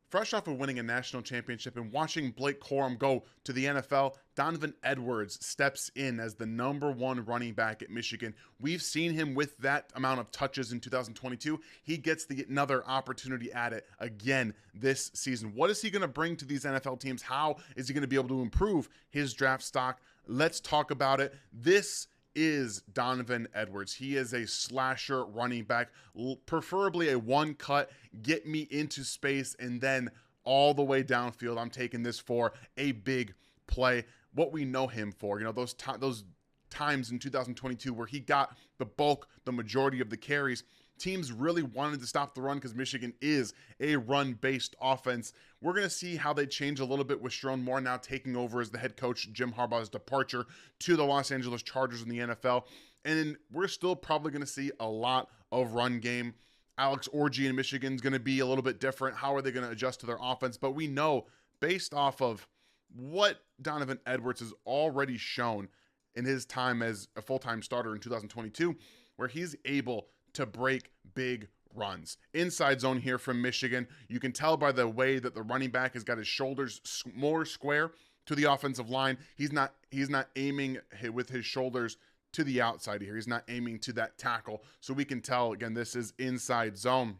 Fresh off of winning a national championship and watching Blake Corum go to the NFL, Donovan Edwards steps in as the #1 running back at Michigan. We've seen him with that amount of touches in 2022. He gets another opportunity at it again this season. What is he going to bring to these NFL teams? How is he going to be able to improve his draft stock? Let's talk about it. This is Donovan Edwards. He is a slasher running back, preferably a one cut, get me into space, and then all the way downfield. I'm taking this for a big play. What we know him for, those times in 2022 where he got the majority of the carries. Teams really wanted to stop the run because Michigan is a run-based offense. We're going to see how they change a little bit with Sherrone Moore now taking over as the head coach, Jim Harbaugh's departure to the Los Angeles Chargers in the NFL. And we're still probably going to see a lot of run game. Alex Orji in Michigan is going to be a little bit different. How are they going to adjust to their offense? But we know, based off of what Donovan Edwards has already shown in his time as a full-time starter in 2022, where he's able to break big runs. Inside zone here from Michigan. You can tell by the way that the running back has got his shoulders more square to the offensive line. He's not aiming with his shoulders to the outside here. He's not aiming to that tackle. So we can tell, again, this is inside zone.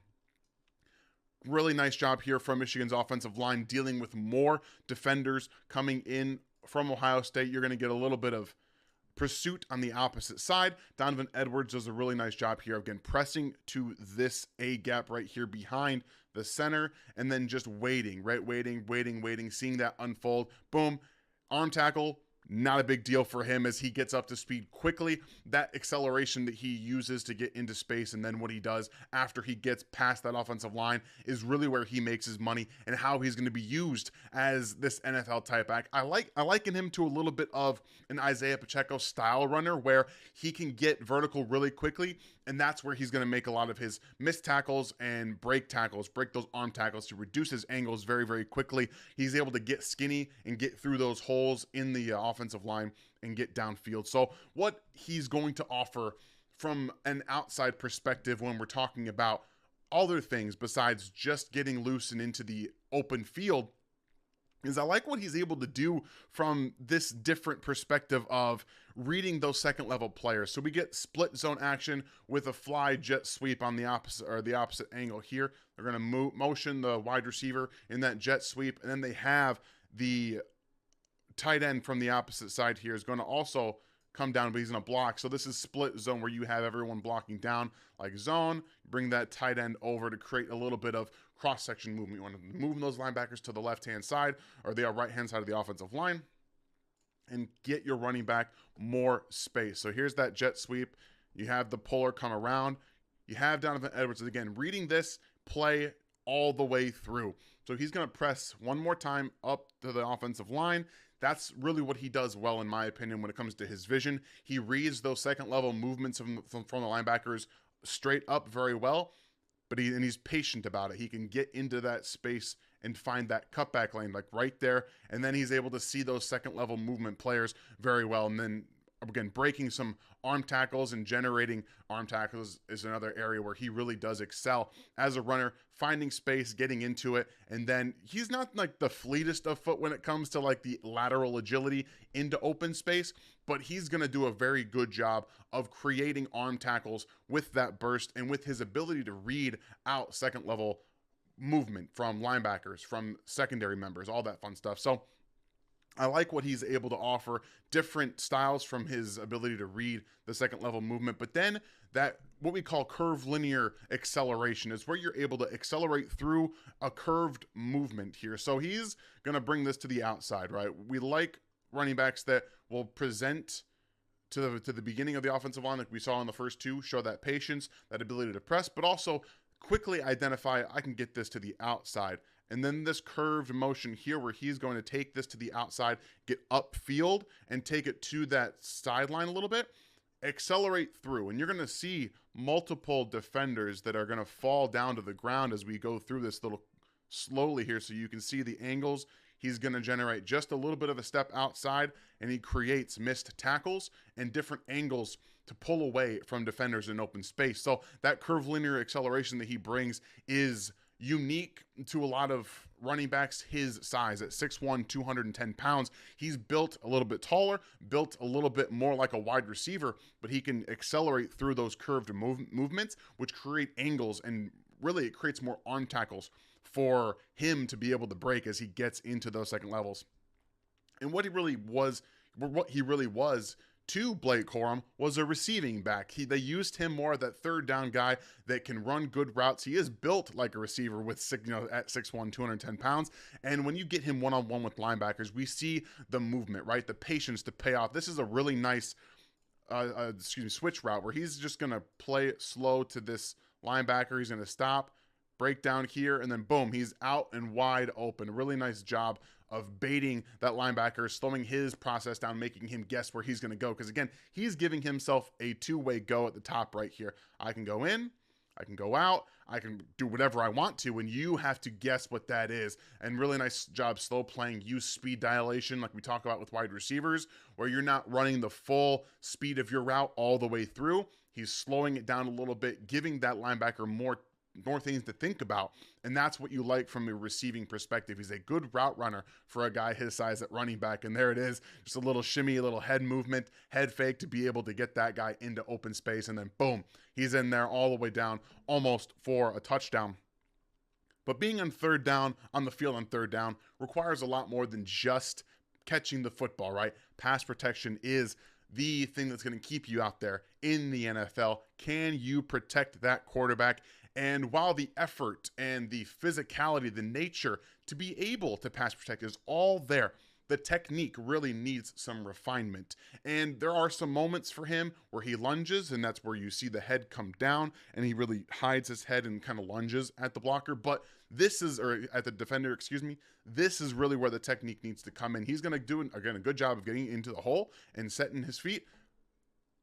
Really nice job here from Michigan's offensive line dealing with more defenders coming in from Ohio State. You're going to get a little bit of pursuit on the opposite side. Donovan Edwards does a really nice job here, again, pressing to this A gap right here behind the center, and then just waiting, right? Waiting, seeing that unfold. Boom, arm tackle. Not a big deal for him as he gets up to speed quickly. That acceleration that he uses to get into space, and then what he does after he gets past that offensive line is really where he makes his money and how he's going to be used as this NFL type back. I liken him to a little bit of an Isaiah Pacheco style runner where he can get vertical really quickly, and that's where he's going to make a lot of his missed tackles and break those arm tackles to reduce his angles very, very quickly. He's able to get skinny and get through those holes in the offensive line and get downfield. So what he's going to offer from an outside perspective when we're talking about other things besides just getting loose and into the open field is I like what he's able to do from this different perspective of reading those second level players. So we get split zone action with a fly jet sweep on the opposite angle here. They're going to motion the wide receiver in that jet sweep, and then they have the tight end from the opposite side here is going to also come down, but he's in a block. So this is split zone where you have everyone blocking down like zone. Bring that tight end over to create a little bit of cross-section movement. You want to move those linebackers to the left-hand side or the right-hand side of the offensive line and get your running back more space. So here's that jet sweep. You have the puller come around. You have Donovan Edwards, again, reading this play all the way through. So he's going to press one more time up to the offensive line. That's really what he does well, in my opinion, when it comes to his vision. He reads those second-level movements from the linebackers straight up very well, but he's patient about it. He can get into that space and find that cutback lane, like right there, and then he's able to see those second-level movement players very well, and then again, breaking some arm tackles and generating arm tackles is another area where he really does excel as a runner, finding space, getting into it. And then he's not like the fleetest of foot when it comes to like the lateral agility into open space, but he's going to do a very good job of creating arm tackles with that burst and with his ability to read out second level movement from linebackers, from secondary members, all that fun stuff. So I like what he's able to offer, different styles from his ability to read the second level movement. But then that what we call curvilinear acceleration is where you're able to accelerate through a curved movement here. So he's going to bring this to the outside, right? We like running backs that will present to the beginning of the offensive line, like we saw in the first two, show that patience, that ability to press, but also quickly identify, I can get this to the outside. And then this curved motion here where he's going to take this to the outside, get upfield, and take it to that sideline a little bit, accelerate through. And you're going to see multiple defenders that are going to fall down to the ground as we go through this little slowly here. So you can see the angles. He's going to generate just a little bit of a step outside, and he creates missed tackles and different angles to pull away from defenders in open space. So that curvilinear acceleration that he brings is unique to a lot of running backs his size at 6'1", 210 pounds. He's built a little bit taller, built a little bit more like a wide receiver, but he can accelerate through those curved movements, which create angles, and really it creates more arm tackles for him to be able to break as he gets into those second levels. And what he really was to Blake Corum was a receiving back. They used him more as that third down guy that can run good routes. He is built like a receiver with at 6'1", 210 pounds. And when you get him one-on-one with linebackers, we see the movement, right? The patience to pay off. This is a really nice switch route where he's just going to play slow to this linebacker. He's going to stop, break down here, and then boom, he's out and wide open. A really nice job of baiting that linebacker, slowing his process down, making him guess where he's going to go. Because again, he's giving himself a two-way go at the top right here. I can go in, I can go out, I can do whatever I want to, and you have to guess what that is. And really nice job slow playing, use speed dilation like we talk about with wide receivers, where you're not running the full speed of your route all the way through. He's slowing it down a little bit, giving that linebacker more things to think about, and that's what you like from a receiving perspective. He's a good route runner for a guy his size at running back, and there it is, just a little shimmy, a little head movement, head fake to be able to get that guy into open space, and then boom, he's in there all the way down, almost for a touchdown. But being on third down, on the field on third down, requires a lot more than just catching the football, right? Pass protection is the thing that's going to keep you out there in the NFL. Can you protect that quarterback? And while the effort and the physicality, the nature to be able to pass protect is all there, the technique really needs some refinement. And there are some moments for him where he lunges, and that's where you see the head come down, and he really hides his head and kind of lunges at the blocker. But this is, or at the defender, excuse me, this is really where the technique needs to come in. He's going to do, again, a good job of getting into the hole and setting his feet,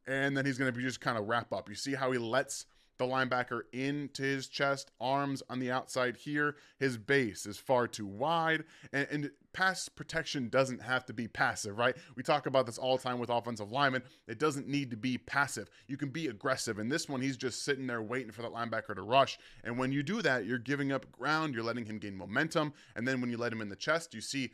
and then he's going to be just kind of wrap up. You see how he lets the linebacker into his chest, arms on the outside here. His base is far too wide, and pass protection doesn't have to be passive, right? We talk about this all the time with offensive linemen. It doesn't need to be passive. You can be aggressive. In this one, he's just sitting there waiting for that linebacker to rush, and when you do that, you're giving up ground, you're letting him gain momentum, and then when you let him in the chest, you see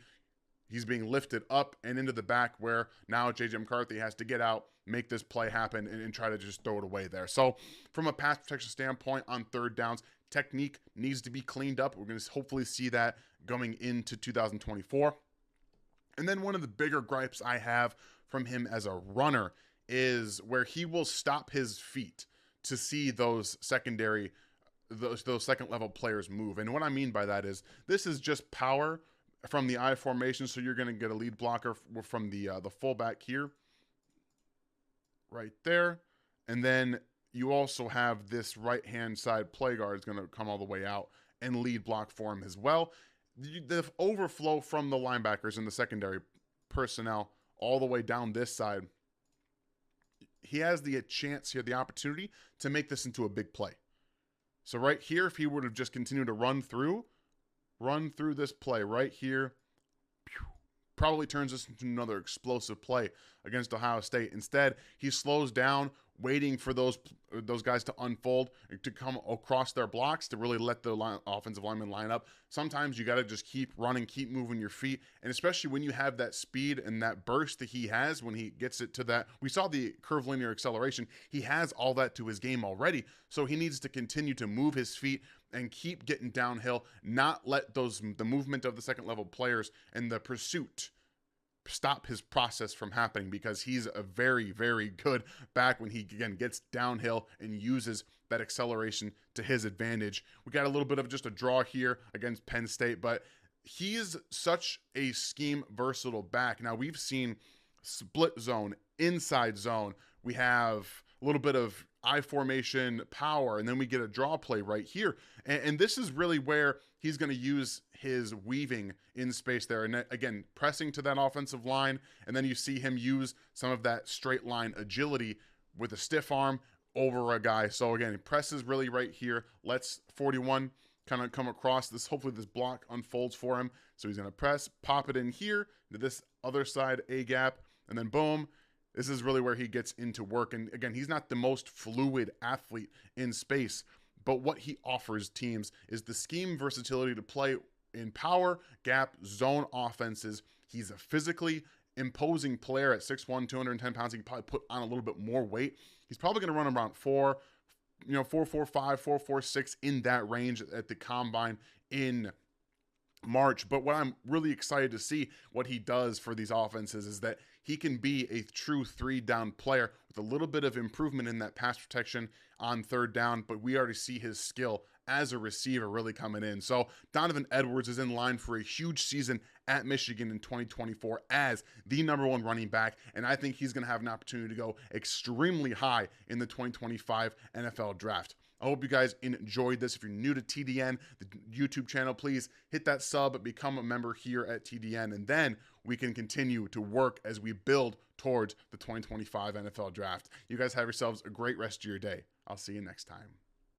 he's being lifted up and into the back, where now J.J. McCarthy has to get out, make this play happen, and try to just throw it away there. So from a pass protection standpoint on third downs, technique needs to be cleaned up. We're going to hopefully see that going into 2024. And then one of the bigger gripes I have from him as a runner is where he will stop his feet to see those secondary, those second level players move. And what I mean by that is this is just power from the I formation. So you're going to get a lead blocker from the fullback here, right there. And then you also have this right-hand side play guard is going to come all the way out and lead block for him as well. The overflow from the linebackers and the secondary personnel all the way down this side, he has the chance here, the opportunity to make this into a big play. So right here, if he would have just continued to run through this play right here, probably turns this into another explosive play against Ohio State. Instead, he slows down, waiting for those guys to unfold, to come across their blocks, to really let the offensive lineman line up. Sometimes you got to just keep running, keep moving your feet, and especially when you have that speed and that burst that he has when he gets it to that. We saw the curvilinear acceleration. He has all that to his game already, so he needs to continue to move his feet and keep getting downhill, not let the movement of the second level players and the pursuit stop his process from happening, because he's a very, very good back when he, again, gets downhill and uses that acceleration to his advantage. We got a little bit of just a draw here against Penn State, but he is such a scheme versatile back. Now, we've seen split zone, inside zone. We have a little bit of I formation power, and then we get a draw play right here. And this is really where he's going to use his weaving in space there. And again, pressing to that offensive line, and then you see him use some of that straight line agility with a stiff arm over a guy. So again, he presses really right here, lets 41 kind of come across this. Hopefully this block unfolds for him. So he's going to press, pop it in here to this other side, A gap, and then boom. This is really where he gets into work. And again, he's not the most fluid athlete in space, but what he offers teams is the scheme versatility to play in power, gap, zone offenses. He's a physically imposing player at 6'1", 210 pounds. He can probably put on a little bit more weight. He's probably going to run around 4.45, 4.46 in that range at the combine in March. But what I'm really excited to see what he does for these offenses is that he can be a true 3-down player with a little bit of improvement in that pass protection on 3rd down, but we already see his skill as a receiver really coming in. So Donovan Edwards is in line for a huge season at Michigan in 2024 as the #1 running back, and I think he's going to have an opportunity to go extremely high in the 2025 NFL draft. I hope you guys enjoyed this. If you're new to TDN, the YouTube channel, please hit that sub, become a member here at TDN, and then we can continue to work as we build towards the 2025 NFL draft. You guys have yourselves a great rest of your day. I'll see you next time.